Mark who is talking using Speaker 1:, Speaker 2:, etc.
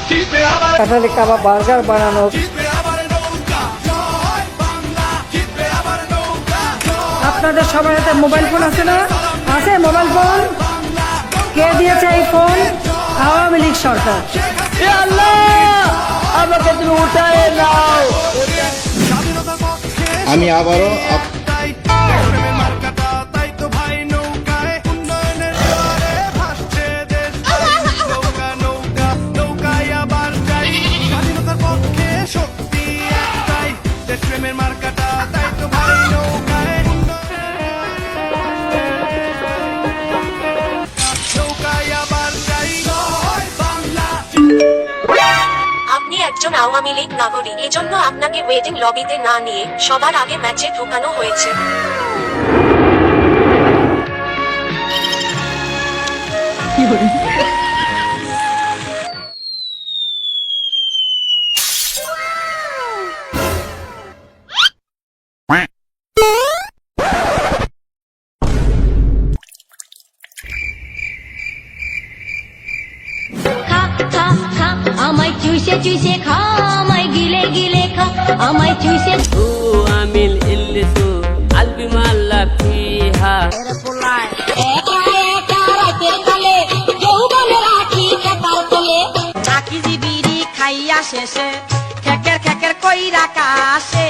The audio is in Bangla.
Speaker 1: কাঁঠালি কাবাব, বার্গার বানানো। আপনাদের সবার হাতে মোবাইল ফোন আছে না? আছে মোবাইল ফোন? কে দিয়েছে এই ফোন? আওয়ামী লীগ সরকার।
Speaker 2: আমাকে তুমি উঠায় নাও।
Speaker 3: আমি আবারও
Speaker 4: আপনি একজন আওয়ামী লীগ নাগরিক, এজন্য আপনাকে ওয়েটিং লবিতে না নিয়ে সবার আগে ম্যাচে ঢোকানো হয়েছে।
Speaker 5: খা খা খা আমায় চুষে চুষে খা, আমায় গিলে গিলে খা, আমায় চুষে।
Speaker 2: আমিল ইল্লিসু আলবি মাল্লা ফিহা।
Speaker 5: একা একা রাতের কালে যৌবনের আখি কাতার তলে।
Speaker 6: চাকি জিবিরি খাইয়া শেষে খেকের খেকের কইরা কাশে।